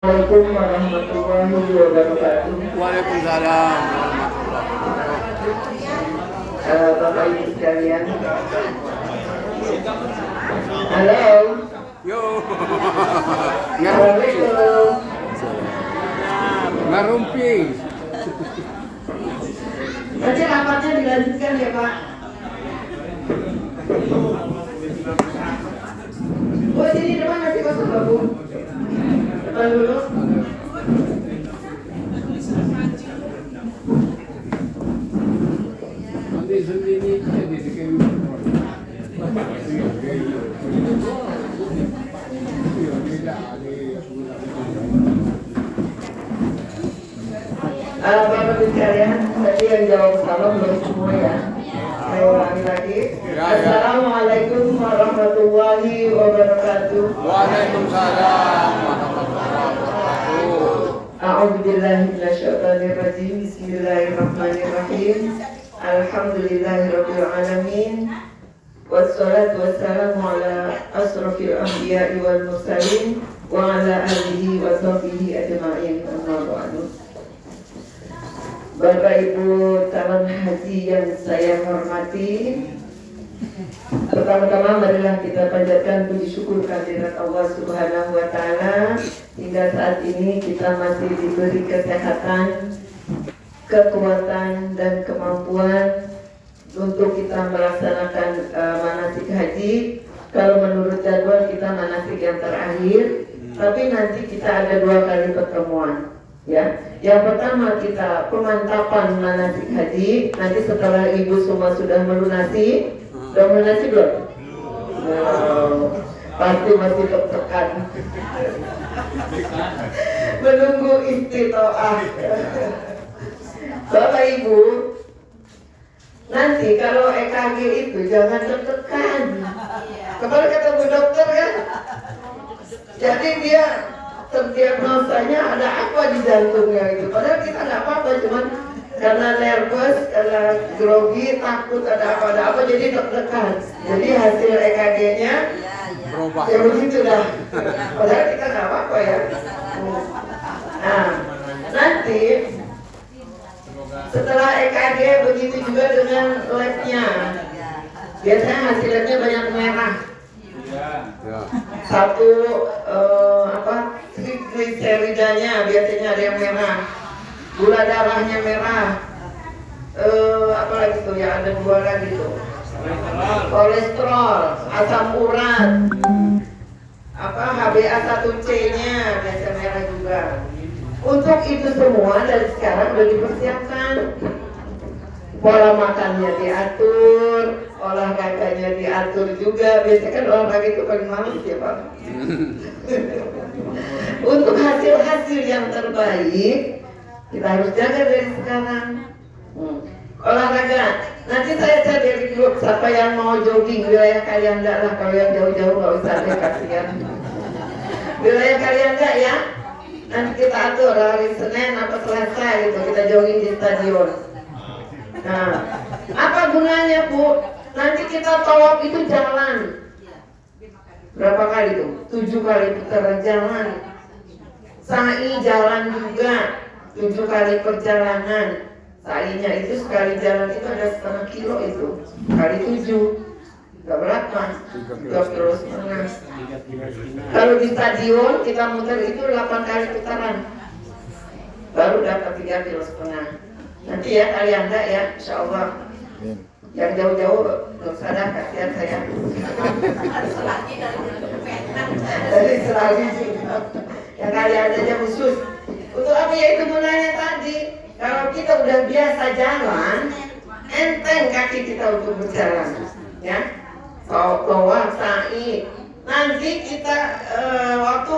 Assalamualaikum warahmatullahi wabarakatuh. Waalaikumsalam. Bapak Ibu sekalian. Halo. Yo. Assalamualaikum. Ngarumpi. Nanti rapatnya dilanjutkan ya Pak. Oh sini depan masih kosong Pak Bu. Depan dulu. Nanti sendiri jadi dikirim. Bapak Ibu sekalian, tadi yang jawab salam belum semua ya. Saya ulangi lagi. Assalamualaikum warahmatullahi wabarakatuh. Waalaikumsalam warahmatullahi wabarakatuh. A'udzubillahi minasyaitonir rajim. Bismillahirrahmanirrahim. Alhamdulillahirabbil alamin. Wassalatu wassalamu ala asrofil anbiya'i wal mursalin wa ala alihi wa sahbihi ajma'in. Amma ba'du. Bapak Ibu calon haji yang saya hormati, pertama-tama marilah kita panjatkan puji syukur kehadirat Allah Subhanahu wa taala hingga saat ini kita masih diberi kesehatan, kekuatan dan kemampuan untuk kita melaksanakan manasik haji. Kalau menurut jadwal kita manasik yang terakhir, tapi nanti kita ada 2 kali pertemuan. Ya, yang pertama kita pemantapan manasik haji. Nanti setelah ibu semua sudah melunasi, sudah melunasi belum? Pasti masih tertekan. Menunggu istitoah. Bapak Ibu, nanti kalau EKG itu jangan tertekan. Kemarin kata Bu Dokter kan, jadi dia terdiagnosanya ada apa di jantungnya itu. Padahal kita nggak apa-apa, cuman karena nervous, karena grogi, takut ada apa, jadi tertekan. Jadi hasil EKG-nya Berubah. ya begitu dah. Padahal kita nggak apa-apa ya. Nah, nanti setelah EKG begitu juga dengan labnya. Biasanya hasil labnya banyak merah. Ya. Satu trigliseridanya biasanya ada yang merah, gula darahnya merah, apa lagi tuh ya, ada 2 lagi tuh, kolesterol, asam urat, HbA1c-nya biasa merah juga. Untuk itu semua dari sekarang sudah dipersiapkan. Pola makannya diatur, olahraganya diatur juga. Biasanya kan olahraga itu paling males ya Pak. Untuk hasil-hasil yang terbaik kita harus jaga dari sekarang. Olahraga. Nanti saya dari grup siapa yang mau jogging wilayah kalian enggak lah, kalau yang jauh-jauh nggak usah deh, kasihan. Wilayah kalian enggak ya? Nanti kita atur hari Senin apa Selasa gitu, kita jogging di stadion. Nah, apa gunanya Bu? Nanti kita tawaf itu jalan. Berapa kali tuh? 7 kali putaran jalan. Sa'i jalan juga, 7 kali perjalanan. Sa'inya itu sekali jalan itu ada 1/2 kilo itu, kali 7. Gak berapa? 3,5 kilo. Kalau di stadion kita muter itu 8 kali putaran, baru dapat 3,5 kilo. Nanti ya kalian enggak ya, insya Allah. Yang jauh-jauh belum sadar, kasihan saya. Dari Serabi juga. Yang kalian aja khusus. Untuk apa ya itu mulanya tadi? Kalau kita udah biasa jalan, enteng kaki kita untuk berjalan. Ya, tawaf, sa'i. Nanti kita waktu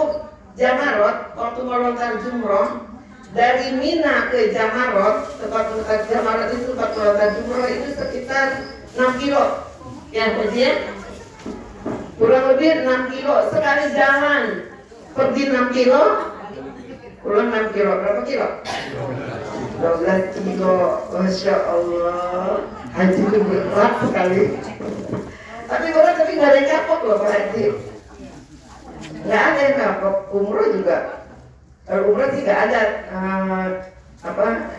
Jamarot, waktu melontar jumroh, dari Mina ke Jamarot, tempat melontar Jamarot itu tempat melontar jumroh itu sekitar 6 kilo. Ya, kemudian kurang lebih 6 kilo sekali jalan. Pergi 6 kilo, pulang 6 kilo. Berapa kilo? 12 kilo. Masya Allah, haji itu berat sekali. Tapi berat, tapi nggak ada yang kapok loh Pak Haji. Nggak ada yang kapok. Umroh juga Kalau umroh sih nggak ada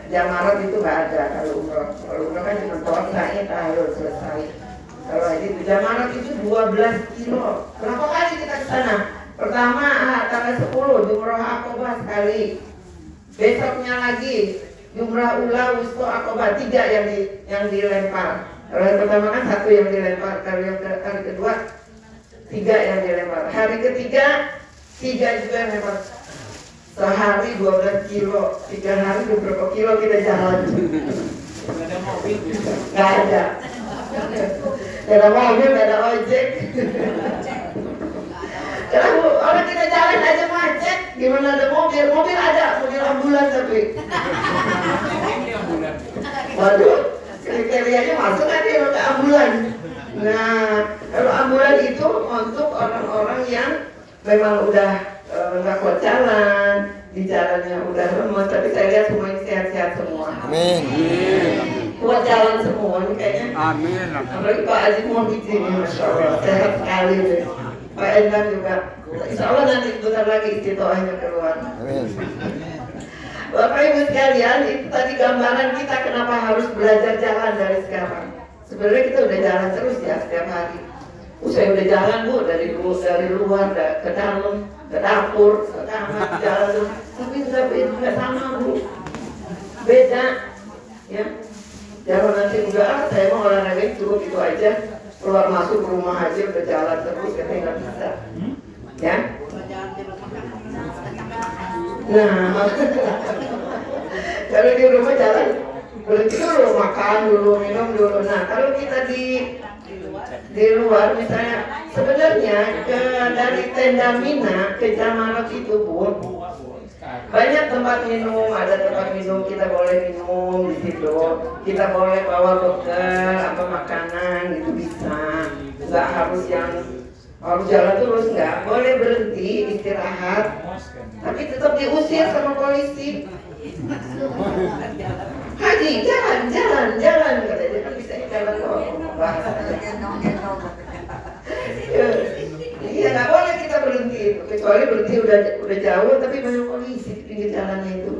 jamarat itu nggak ada kalau umroh. Kalau umroh kan cuma puasanya harus selesai. Kalau haji itu jamarat itu 12 kilo. Berapa kali kita ke sana? Pertama tanggal 10 Jumrah Aqobah sekali. Besoknya lagi Jumrah Ula, Wusto, Aqobah 3 yang dilempar. Kalau yang pertama kan 1 yang dilempar. Kalau yang hari kedua 3 yang dilempar. Hari ketiga 3 juga yang dilempar. Sehari 12 kilo. 3 hari berapa kilo kita jalan? Nggak ada mobil. Nggak ada. Nggak ada mobil, nggak ada ojek. Kalau orang kita jalan aja macet, gimana ada mobil? Mobil ada, mobil ambulan tapi. Ini ambulan. Waduh, kriterianya masuk kan dia ke ambulan. Nah, kalau ambulan itu untuk orang-orang yang memang udah nggak kuat jalan, di jalannya udah lemes. Tapi saya lihat semuanya sehat-sehat semua. Amin. Kuat jalan semua ini kayaknya. Amin. Apalagi Pak Aziz mau di sini, masya Allah, sehat sekali deh. Pak Endang juga, insya Allah nanti bentar lagi istiqomahnya keluar. Amin. Bapak Ibu sekalian, itu tadi gambaran kita kenapa harus belajar jalan dari sekarang. Sebenarnya kita udah jalan terus ya setiap hari. Saya udah jalan Bu dari luar ke dalam, ke dapur, ke kamar, jalan terus. Tapi nggak sama Bu, beda. Ya, jangan nanti udah saya mau olahraga cukup itu aja. Keluar masuk rumah aja udah jalan terus, katanya nggak bisa. Ya. Nah, kalau di rumah jalan berhenti dulu, makan dulu, minum dulu. Nah, kalau kita di luar misalnya, sebenarnya dari tenda Mina ke Jamarat itu Bu, banyak tempat minum, ada tempat minum kita boleh minum di situ, kita boleh bawa bekal apa makanan itu bisa, nggak harus jalan terus, nggak boleh berhenti istirahat, tapi tetap diusir sama polisi. Haji jalan katanya kan bisa jalan Iya nggak boleh kita berhenti, kecuali berhenti udah jauh tapi banyak polisi di pinggir jalannya itu.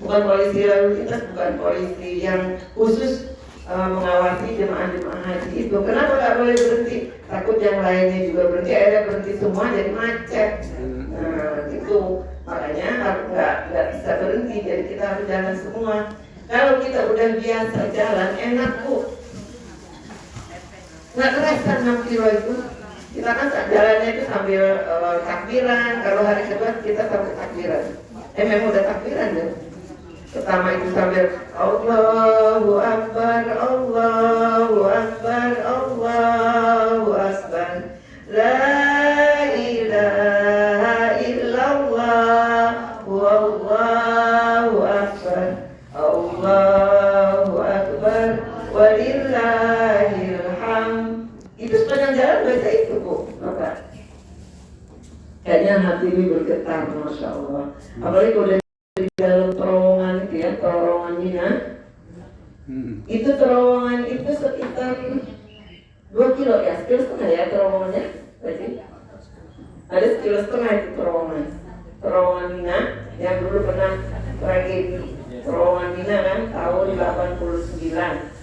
Bukan polisi lalu lintas, bukan polisi yang khusus mengawasi jemaah-jemaah haji itu. Kenapa nggak boleh berhenti? Takut yang lainnya juga berhenti, akhirnya berhenti semua jadi macet. Nah itu makanya nggak bisa berhenti, jadi kita harus jalan semua. Kalau kita udah biasa jalan enak Bu, nggak kerasa 6 kilo itu. Kita kan jalannya itu sambil takbiran. Kalau hari kedua kita sambil takbiran. Memang udah takbiran ya. Pertama itu sambil Allahu Akbar, Allahu Akbar, Allahu Akbar, La ilaha illallah, Wallahu Akbar, Allahu Akbar, walillahil hamd. Itu sepanjang jalan baca itu Bu, Bapak. Kayaknya hati ini bergetar, Masya Allah. Apalagi kalau di dalam terowongan itu ya, terowongan Mina. Itu terowongan itu sekitar 2 kilo ya, 1,5 kilo ya terowongannya. Ada 1,5 kilo itu terowongan. Terowongan Mina yang dulu pernah tragedi. Terowongan Mina kan tahun 89.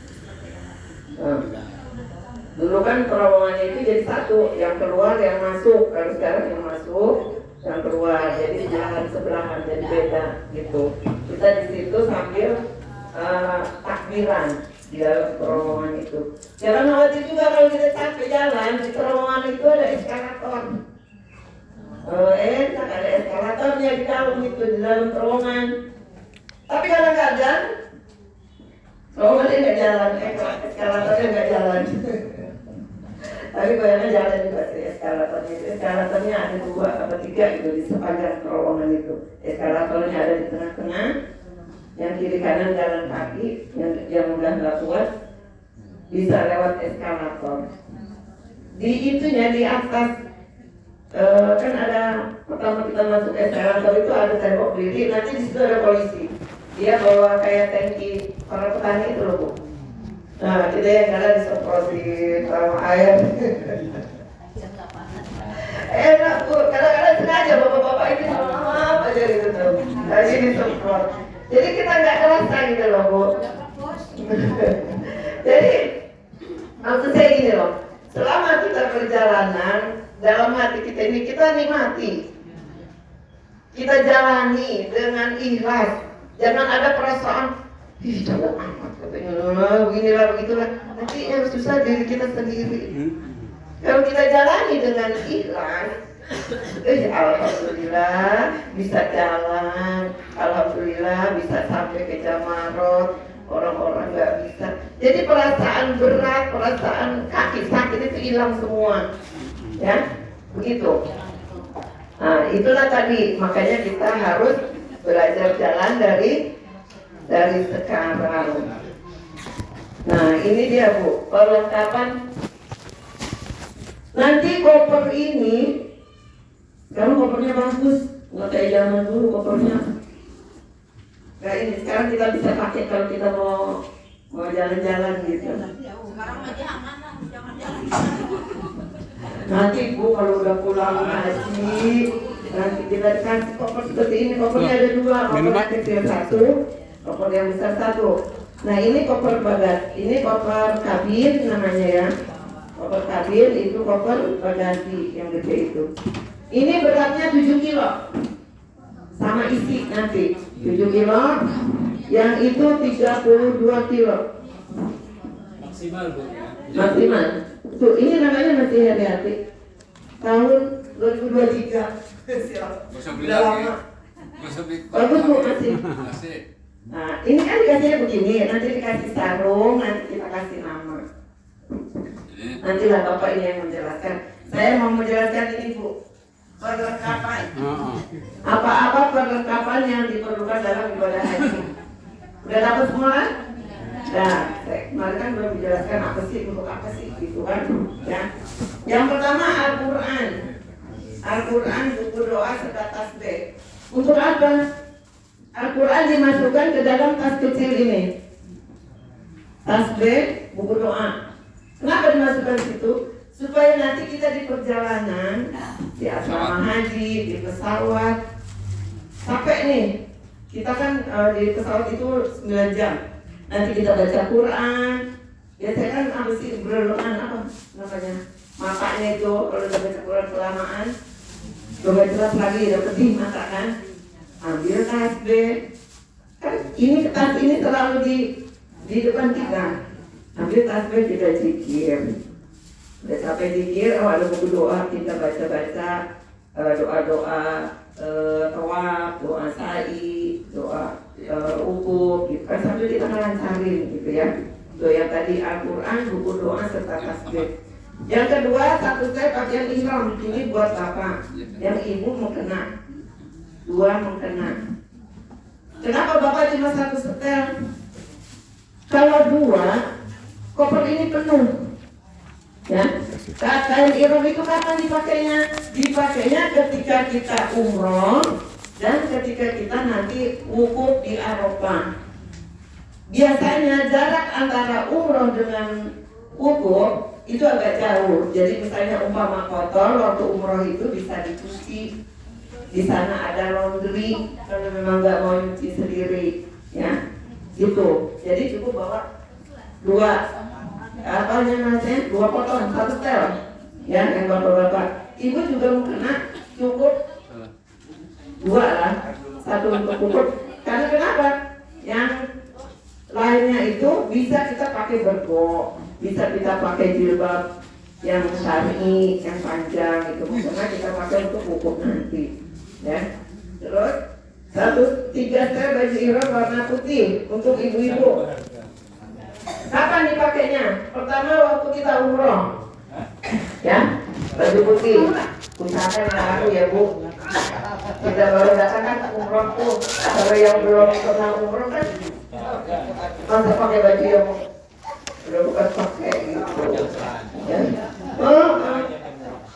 Dulu kan terowongannya itu jadi satu, yang keluar yang masuk. Kalau sekarang yang masuk, yang keluar, jadi jalan sebelahan, jadi beda gitu. Kita di situ sambil takbiran di dalam terowongan itu. Jangan khawatir juga kalau kita capek jalan, di terowongan itu ada eskalator. Enak ada eskalatornya di dalam itu, di dalam terowongan. Tapi kadang-kadang terowongannya nggak jalan, eskalatornya nggak jalan. Tapi bayangnya jalan juga sih eskalatornya itu. Eskalatornya ada 2 atau 3 itu di sepanjang terowongan itu. Eskalatornya ada di tengah-tengah, yang kiri kanan jalan kaki, yang udah nggak kuat bisa lewat eskalator. Di itunya di atas kan ada, pertama kita masuk eskalator itu ada tembok diri, nanti di situ ada polisi. Dia bawa kayak tangki para petani itu loh Bu. Nah, kita yang jalan disemprotin sama air. Enak Bu, kadang-kadang sengaja bapak-bapak ini apa aja gitu. Tadi disemprot. Jadi kita nggak kerasa gitu loh Bu. Jadi maksud saya gini loh, selama kita perjalanan dalam hati kita ini kita nikmati, kita jalani dengan ikhlas. Jangan ada perasaan ih capek amat katanya beginilah begitulah, nanti yang susah diri kita sendiri. Kalau kita jalani dengan ikhlas, alhamdulillah bisa jalan, alhamdulillah bisa sampai ke Jamarot, orang-orang nggak bisa. Jadi perasaan berat, perasaan kaki sakit itu hilang semua, ya begitu. Nah itulah tadi, makanya kita harus belajar jalan dari sekarang. Nah ini dia Bu, perlengkapan. Nanti koper ini, sekarang kopernya bagus, nggak kayak zaman dulu kopernya. Kayak ini sekarang kita bisa pakai kalau kita mau jalan-jalan gitu. Sekarang aja aman lah, jangan jalan. Nanti Bu kalau udah pulang haji, nanti kita kasih koper seperti ini. Kopernya ada dua, koper kecil satu, koper yang besar satu. Nah ini koper bagasi, ini koper kabin namanya ya. Koper kabin itu koper bagasi yang gede itu. Ini beratnya 7 kilo sama isi nanti 7 kilo, yang itu 32 kilo Maksimal Bu ya. maksimal. Tuh ini namanya masih hati-hati. Tahun 2023. Udah lama. Bagus Bu masih. Nah ini kan dikasihnya begini, nanti dikasih sarung, nanti kita kasih nama. Nantilah Bapak ini yang menjelaskan. Saya mau menjelaskan ini Bu, perlengkapan. Apa-apa perlengkapan yang diperlukan dalam ibadah haji. Udah dapat semua kan? Nah, saya kemarin kan belum menjelaskan apa sih, untuk apa sih gitu kan? Ya. Yang pertama Al-Quran. Al-Quran buku doa serta tasbih. Untuk apa? Al-Quran dimasukkan ke dalam tas kecil ini. Tasbih, buku doa. Kenapa dimasukkan di situ? Supaya nanti kita di perjalanan, di asrama haji, di pesawat, capek nih. Kita kan di pesawat itu 9 jam. Nanti kita baca Quran. Biasanya kan apa sih berlengan apa namanya? Matanya itu kalau udah baca Quran kelamaan, coba jelas lagi udah pedih mata kan. Ambil tasbih. Kan ini tas ini selalu di depan kita. Ambil tasbih kita zikir. Udah sampai zikir, ada buku doa kita baca-baca, doa-doa tawaf, doa sa'i, doa ukuf gitu kan, sambil kita ngelancarin gitu ya. Tuh yang tadi Al-Quran, buku doa serta tasbih. Yang kedua, satu set pakaian ihram, ini buat Bapak. Yang Ibu mengkena, 2 mengkena. Kenapa Bapak cuma 1 setel? Kalau 2 koper ini penuh, ya. Kain ihram itu kapan dipakainya? Dipakainya ketika kita umroh dan ketika kita nanti wukuf di Arafah. Biasanya jarak antara umroh dengan wukuf itu agak jauh. Jadi misalnya umpama kotor waktu umroh itu bisa dicuci. Di sana ada laundry kalau memang nggak mau nyuci sendiri, ya. Gitu. Jadi cukup bawa 2 2 potong, 1 setel ya yang bapak-bapak. Ibu juga mau kena cukup 2 lah, 1 untuk kukup. Karena kenapa? Yang lainnya itu bisa kita pakai bergo, bisa kita pakai jilbab yang syar'i, yang panjang itu. Karena kita pakai untuk kukup nanti, ya. Terus 3 setel baju ihram warna putih untuk ibu-ibu. Kapan dipakainya? Pertama waktu kita umroh, ya, baju putih. Usahakan yang baru ya Bu. Kita baru datang kan umroh tuh. Kalau yang belum pernah umroh kan, masa pakai baju yang udah bukan pakai gitu. Ya.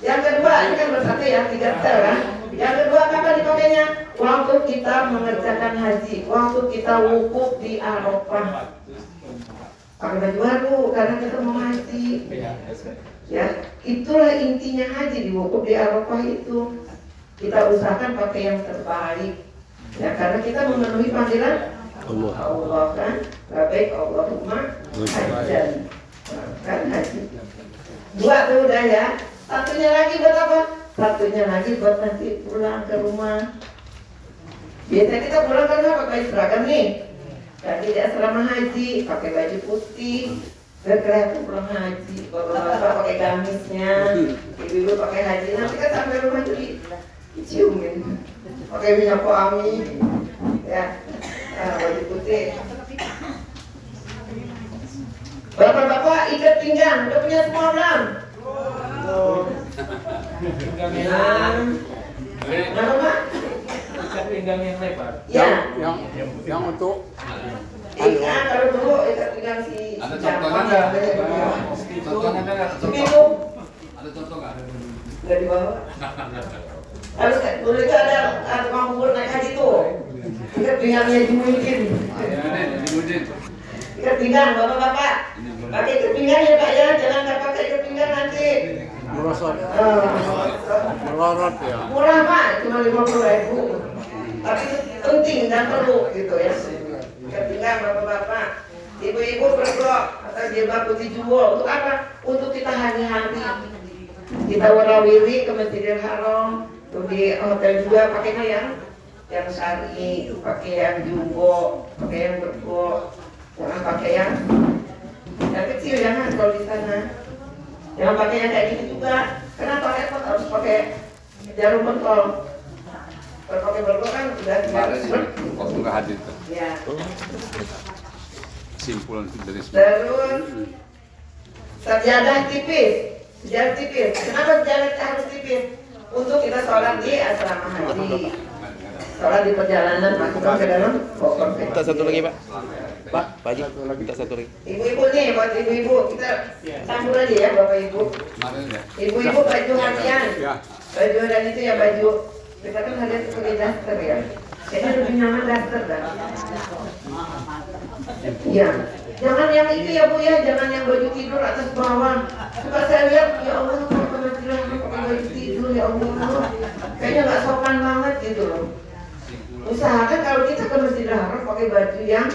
Yang kedua, ini kan bersatu ya, 3 setel kan. Yang kedua kapan dipakainya? Waktu kita mengerjakan haji, waktu kita wukuf di Arafah. Pakai baju baru karena kita mau haji. Ya, itulah intinya haji, di wukuf di Arafah itu. Kita usahakan pakai yang terbaik. Ya karena kita memenuhi panggilan Allah kan, baik Allahumma hajjan, kan haji. 2 tuh udah ya. Satunya lagi buat apa? Satunya lagi buat nanti pulang ke rumah. Biasanya kita pulang kan pakai seragam nih. Tadi di asrama haji pakai baju putih. Kelihatan pulang haji. Bapak pakai gamisnya, ibu-ibu pakai haji. Nanti kan sampai rumah jadi diciumin. Pakai minyak wangi, ya, baju putih. Bapak-bapak ikat pinggang, udah punya semua belum? Kenapa Pak? Ikat pinggang yang lebar. Ya. Yang untuk Kalau dulu ikat pinggang si Ada Jepang, contohnya ya. Contohnya ada contoh. Begitu. Ada contoh nggak? Nggak dibawa. Harus dulu itu ada tukang bubur naik haji tuh. Ikat pinggangnya dimungkin. Ikat pinggang, bapak-bapak. Pakai ikat pinggang ya Pak ya, jangan nggak pakai ikat pinggang nanti. merosot, melorot ya. Murah Pak, cuma 50.000. Tapi itu penting dan perlu gitu ya. Ikat pinggang bapak-bapak. Ibu-ibu berblok atau jilbab putih jumbo untuk apa? Untuk kita hari-hari. Kita warawiri ke Masjidil Haram. Tuh di hotel juga pakainya yang syari, pakai yang jumbo, pakai yang berblok, jangan pakai yang kecil, jangan kalau di sana. Jangan pakai yang kayak gini juga. Kenapa repot harus pakai jarum pentol? Kalau pakai berblok kan udah Waktu nggak hadir tuh. ya. Simpulan dari semua. Terus sajadah tipis. Sejarah tipis. Kenapa sejarah harus tipis? Untuk kita sholat di asrama haji, sholat di perjalanan masukkan ke dalam koper. Kita satu lagi Pak. Pak Haji, kita satu lagi. Ibu-ibu nih, buat ibu-ibu kita campur aja ya bapak ibu. Ibu-ibu baju harian, baju dan itu ya baju. Kita kan harian seperti daster ya. Kayaknya lebih nyaman daster dah. Iya. Jangan yang itu ya Bu ya, jangan yang baju tidur atas bawah. Suka saya lihat, ya Allah, kalau kementerian pakai baju tidur, ya Allah, kayaknya nggak sopan banget gitu loh. Usahakan kalau kita ke Masjidil Haram pakai baju yang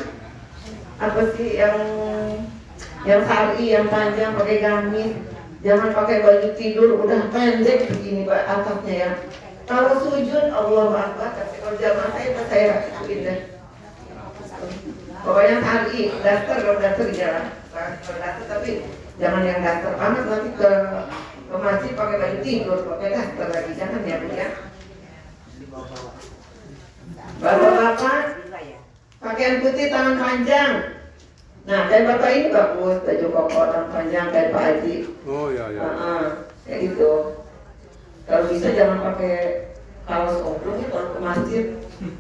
apa sih, yang syar'i, yang panjang, pakai gamis. Jangan pakai baju tidur udah pendek begini Pak atasnya ya. Kalau sujud Allahu Akbar, tapi kalau jamaah saya ikutin deh. Pokoknya hari daster, kalau daster di jalan, kalau daster tapi jangan yang daster banget, nanti ke masjid pakai baju tidur, pakai daster lagi, jangan ya Bu ya. Bapak-bapak pakaian putih tangan panjang. Nah kayak bapak ini bagus, baju koko tangan panjang kayak Pak Haji. Oh ya ya. Kayak gitu. Kalau bisa jangan pakai kaos oblong ya kalau ke masjid,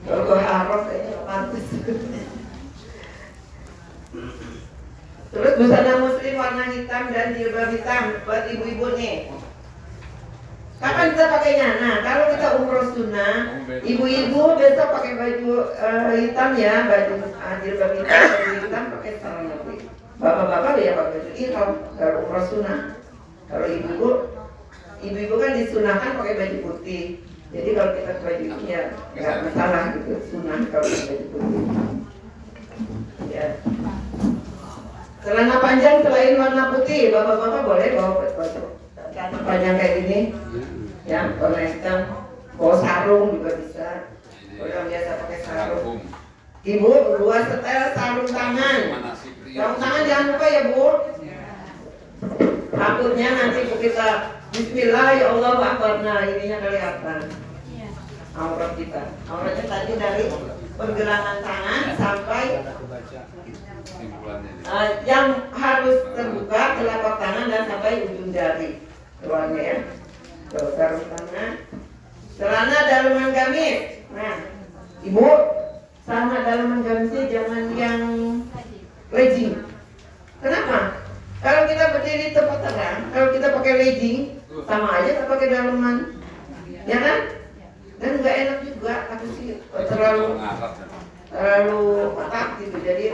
kalau ke haram kayaknya nggak pantas. Terus busana muslim warna hitam dan jilbab hitam buat ibu-ibu nih. Kapan kita pakainya? Nah, kalau kita umroh sunnah, ibu-ibu besok pakai baju hitam ya, baju jilbab hitam, baju hitam pakai sarung putih. Bapak-bapak ya pakai baju hitam kalau umroh sunnah. Kalau ibu-ibu kan disunahkan pakai baju putih. Jadi kalau kita baju itu ya nggak masalah gitu, sunnah kalau baju putih. Ya. Celana panjang selain warna putih, bapak-bapak boleh bawa baju celana panjang kayak gini, ya, warna hitam, bawa sarung juga bisa. Orang biasa pakai sarung. Ibu berdua setel sarung tangan. Sarung tangan jangan lupa ya Bu. Takutnya nanti kita Bismillah ya Allah Akbar, nah ininya kelihatan. Aurat kita. Auratnya tadi dari pergelangan tangan sampai yang harus terbuka telapak tangan dan sampai ujung jari keluarnya ya. Sarung tangan, celana dalaman gamis. Nah, ibu sama dalaman gamisnya jangan yang legging. Kenapa? Kalau kita berdiri tempat terang, kalau kita pakai legging sama aja kita pakai dalaman, ya kan? Dan nggak enak juga, aku sih terlalu ketat gitu, jadi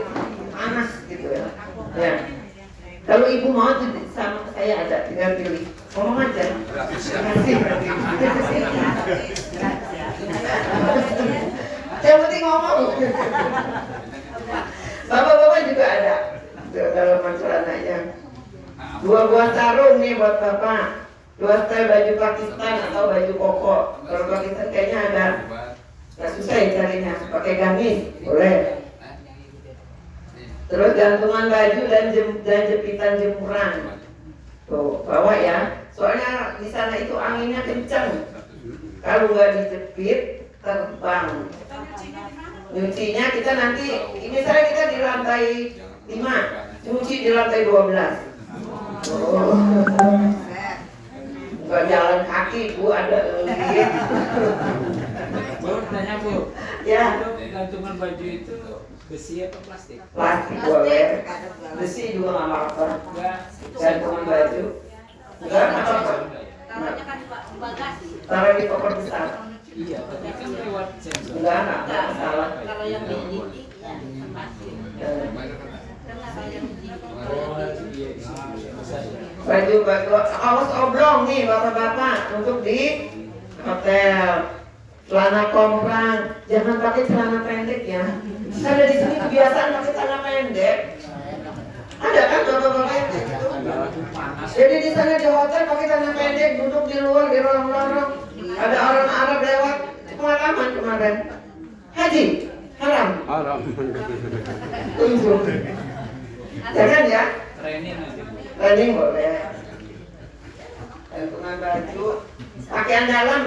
panas gitu ya. Ya. Kalau ibu mau tuh sama saya ada, tinggal pilih. Ngomong aja. Terima kasih. Coba berhenti ngomong. Bapak-bapak juga ada dalam celananya. 2 buah sarung nih buat bapak. 2 setel baju Pakistan atau baju koko. Kalau Pakistan kayaknya ada. Nggak susah ya carinya. Pakai gamis boleh. Terus gantungan baju dan jepitan jemuran. Tuh bawa ya. Soalnya di sana itu anginnya kencang. Kalau nggak dijepit terbang. Nyucinya kita nanti, misalnya kita di lantai 5, nyuci di lantai 12. Oh. Nggak jalan kaki Bu, ada lihat. Bu, tanya Bu. Ya. Itu gantungan baju itu besi atau plastik? Plastik boleh. Besi juga nggak apa-apa. Enggak. Gantungan baju. Enggak apa-apa. Taruhnya kan di bagasi. Taruh di koper besar. Iya, tapi kan lewat sensor. Enggak masalah. Kalau yang biji ya pasti. Karena kalau yang biji Oh, iya, bisa. Baju kaos oblong nih bapak-bapak untuk di hotel. Celana komprang, jangan pakai celana pendek ya. Karena di sini kebiasaan pakai celana pendek. Ada kan bapak-bapak yang kayak gitu? Jadi di sana di hotel pakai celana pendek, duduk di luar di lorong-lorong. Ada orang Arab lewat pengalaman kemarin. Haji, haram. Haram. Tunjuk. Jangan ya. Training aja Bu. Training boleh. Gantungan baju, pakaian dalam.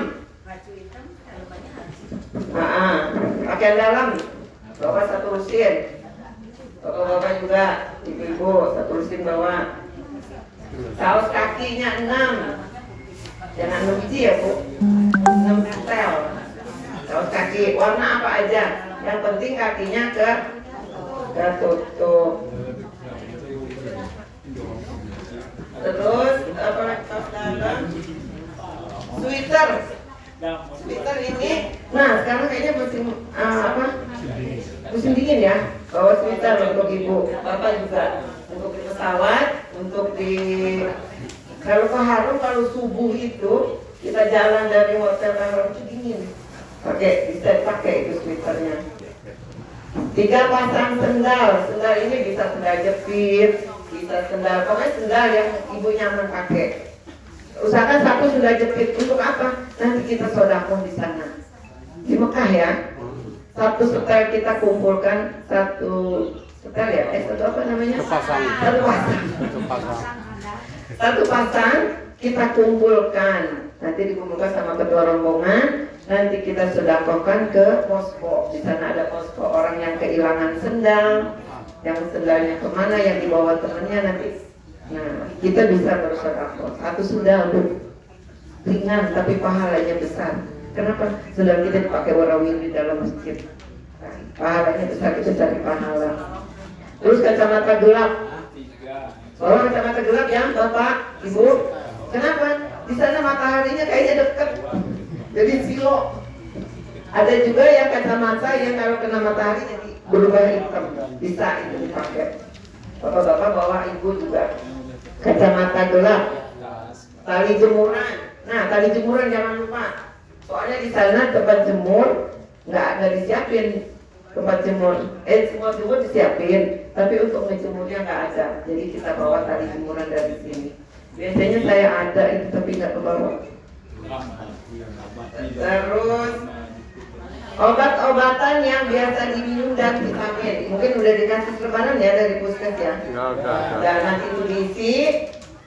baju hitam kalau banyak habis. Pakaian dalam. Bawa 1 lusin. Bapak-bapak juga, ibu-ibu 1 lusin bawa. Kaos kakinya 6. Jangan 6 biji ya Bu. 6 setel. Kaos kaki warna apa aja. Yang penting kakinya ketutup. Terus apa lagi kaos dalam? Sweater. Sweater ini. Nah sekarang kayaknya musim musim dingin ya. Bawa sweater untuk ibu. Bapak juga untuk di pesawat, untuk di kalau ke Harum kalau subuh itu kita jalan dari hotel Harum itu dingin. Bisa pakai itu sweaternya. 3 pasang sendal. Sendal ini bisa sendal jepit, bisa sendal, pokoknya sendal yang ibu nyaman pakai. Usahakan 1 sendal jepit. Untuk apa? Nanti kita sedekah di sana. Di Mekah ya. 1 setel kita kumpulkan 1 setel ya. Satu apa namanya? Sepasang. 1 pasang. Sepasang. 1 pasang kita kumpulkan. Nanti dikumpulkan sama ketua rombongan. Nanti kita sedekahkan ke posko. Di sana ada posko orang yang kehilangan sendal, yang sendalnya kemana, yang dibawa temannya nanti. Nah, kita bisa bersedekah. 1 sendal ringan tapi pahalanya besar. Kenapa? Sendal kita dipakai warawir di dalam masjid. Pahalanya besar, kita cari pahala. Terus kacamata gelap. Oh, kacamata gelap ya, Bapak, Ibu. Kenapa? Di sana mataharinya kayaknya dekat. Jadi silo. Ada juga yang kacamata yang kalau kena matahari jadi berubah hitam. Bisa itu dipakai. Bapak-bapak bawa ibu juga kacamata gelap. Tali jemuran. Nah, tali jemuran jangan lupa. Soalnya di sana tempat jemur nggak ada disiapin tempat jemur. Semua jemur disiapin, tapi untuk ngejemurnya nggak ada. Jadi kita bawa tali jemuran dari sini. Biasanya saya ada itu tapi nggak kebawa. Terus obat-obatan yang biasa diminum dan vitamin. Mungkin udah dikasih lebaran ya dari puskes ya. Dan nanti itu diisi,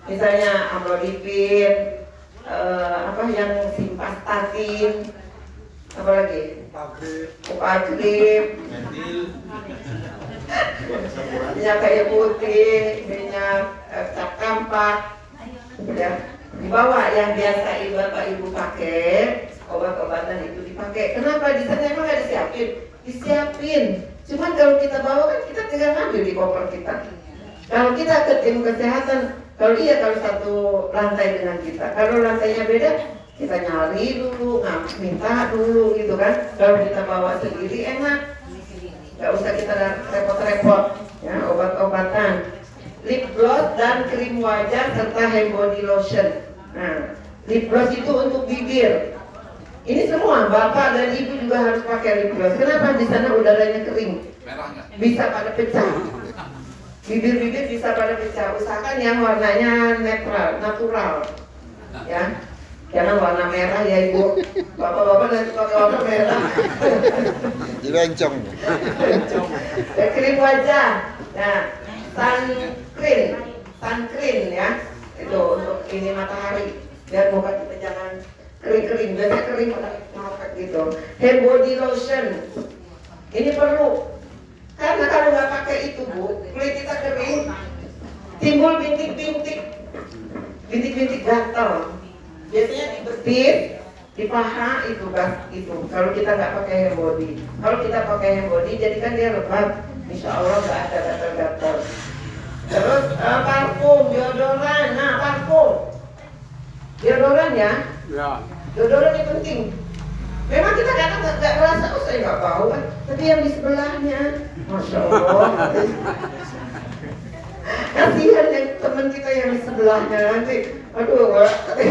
misalnya amlodipin, apa yang simvastatin, apa lagi? Upagrip, minyak kayu putih, minyak cap kampak, ya. Dibawa yang biasa bapak ibu pakai, obat-obatan itu dipakai. Kenapa? Di sana emang nggak disiapin? Disiapin. Cuman kalau kita bawa kan kita tinggal ngambil di koper kita. Kalau kita ke tim kesehatan, kalau satu lantai dengan kita. Kalau lantainya beda, kita nyari dulu, minta dulu gitu kan. Kalau kita bawa sendiri enak, nggak usah kita repot-repot. Ya, obat-obatan, lip gloss dan krim wajah serta hand body lotion. Nah, lip gloss itu untuk bibir. Ini semua bapak dan ibu juga harus pakai lip gloss. Kenapa? Di sana udaranya kering, Merah nggak? bisa pada pecah. Bibir-bibir bisa pada pecah. Usahakan yang warnanya netral, natural, ya. Jangan warna merah ya ibu. Bapak-bapak nanti pakai warna merah. Diloncong. Krim wajah. Nah, sunscreen ya. Itu untuk ini matahari. Biar muka kita jangan kering-kering. Biasanya kering pada ngapet gitu. Hand body lotion. Ini perlu. Karena kalau nggak pakai itu bu, kulit kita kering, timbul bintik-bintik gatal. Biasanya di betis, di paha itu itu. Kalau kita nggak pakai hair body, kalau kita pakai hair body, jadi kan dia lembab. Insya Allah nggak ada gatal-gatal. Terus parfum, deodoran. Nah parfum, deodoran ya. Ya. Deodoran ini penting. Memang kita kadang nggak merasa, oh saya nggak bau kan, tapi yang di sebelahnya, masya Allah. Kasihan yang teman kita yang di sebelahnya nanti, aduh, Pak.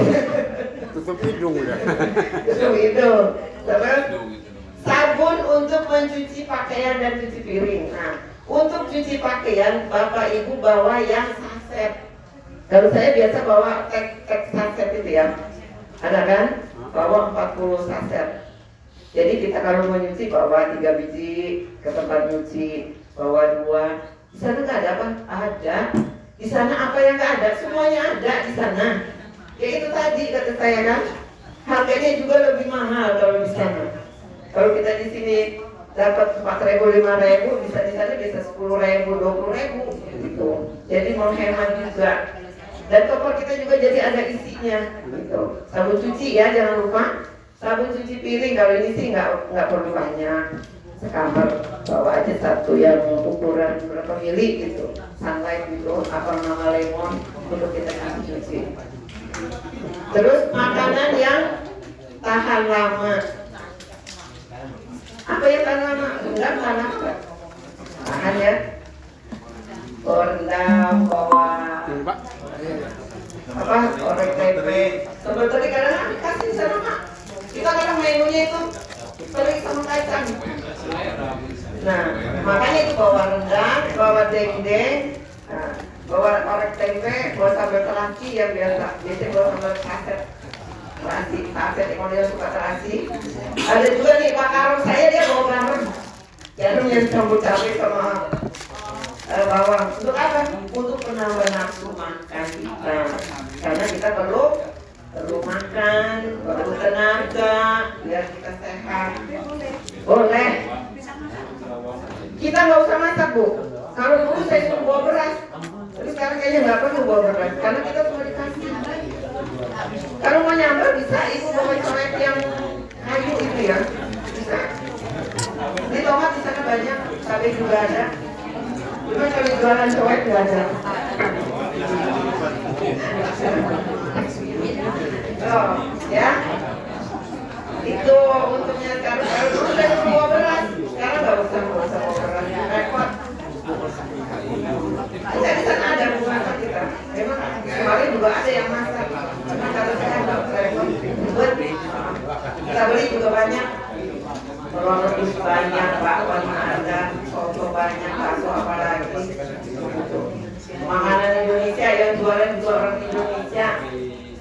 Tutup hidung ya. Tutup hidung. Terus Aduh, gitu namanya. sabun untuk mencuci pakaian dan cuci piring. Nah, untuk cuci pakaian, bapak ibu bawa yang saset. Kalau saya biasa bawa tek saset itu ya, ada kan? Bawa 40 saset. Jadi kita kalau mau nyuci bawa 3 biji ke tempat nyuci, bawa 2. Di sana nggak ada apa? Ada. Di sana apa yang nggak ada? Semuanya ada di sana. Ya itu tadi kata saya kan, harganya juga lebih mahal kalau di sana. Kalau kita di sini dapat 4.000, 5.000, bisa di sana bisa 10.000, 20.000 gitu. Jadi menghemat juga. Dan koper kita juga jadi ada isinya gitu. Sabun cuci ya jangan lupa. Sabun cuci piring kalau ini sih nggak perlu banyak. Sekamar bawa aja satu yang ukuran berapa mili gitu. Sunlight gitu, apa nama lemon untuk kita kasih cuci. Terus makanan yang tahan lama. Apa yang tahan lama? Rendang tahan lama. Tahan ya. Rendang bawa Pak. apa orek tempe. Sebetulnya kadang dikasih sama mak. Kita kadang menunya itu sering sama kacang. Nah, makanya itu bawa rendang, bawa dendeng, nah, bawa orek tempe, bawa sambal terasi yang biasa. Biasanya bawa sambal saset. Saset yang dia suka terasi. Ada juga nih Pak Karom saya dia bawa garam. Garam yang campur cabai sama bawang. Untuk apa? Untuk penambah nafsu makan kita. Karena kita perlu makan, perlu tenaga, biar kita sehat. Boleh. Kita nggak usah masak bu. Kalau dulu saya suruh bawa beras, tapi sekarang kayaknya nggak perlu bawa beras, karena kita semua dikasih. Kalau mau nyambel bisa ibu bawa coret yang kayu itu ya, bisa. Di tomat di sana banyak, cabai juga ada. Cuma kalau jualan coret nggak ada. Oh, ya. Itu untuknya sekarang. Kalau dulu saya bawa beras, sekarang nggak usah bawa beras, repot. Jadi sana ada masak kita. Memang kemarin juga ada yang masak. Cuma kalau saya nggak repot. Kita beli juga banyak. Kalau rebus banyak, bakwan ada, soto banyak, bakso apalagi. Makanan Indonesia yang jualan juga orang Indonesia.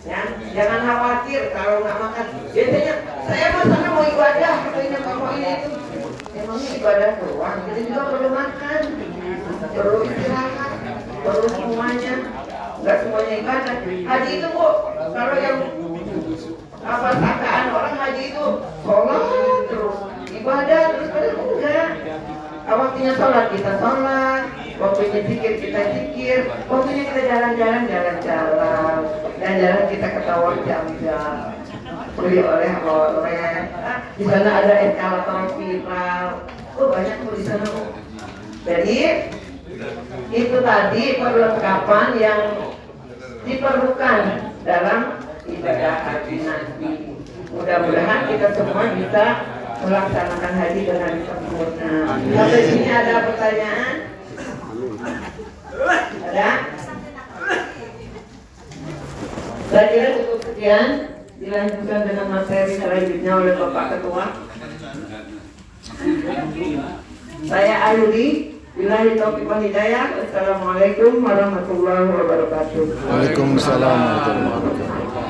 Ya, jangan khawatir kalau nggak makan. Biasanya saya mah sana mau ibadah, katanya kamu ini itu. Emangnya ibadah doang, kita juga perlu makan, perlu istirahat, perlu semuanya. Nggak semuanya ibadah. Haji itu bu, kalau yang apa sangkaan orang haji itu sholat terus, ibadah terus, padahal enggak. Waktunya sholat kita sholat, waktunya zikir kita zikir, waktunya kita jalan-jalan jalan-jalan kita ketawa jam-jam, beli oleh-oleh. Di sana ada eskalator viral, banyak tuh di sana. Jadi itu tadi perlengkapan yang diperlukan dalam ibadah haji nanti. Mudah-mudahan kita semua bisa melaksanakan haji dengan sempurna. Sampai sini ada pertanyaan? Ada? Saya kira cukup sekian. dilanjutkan dengan materi selanjutnya oleh Bapak Ketua. Saya Ayudi, billahi taufiq wal hidayah. Assalamualaikum warahmatullahi wabarakatuh. Waalaikumsalam warahmatullahi wabarakatuh.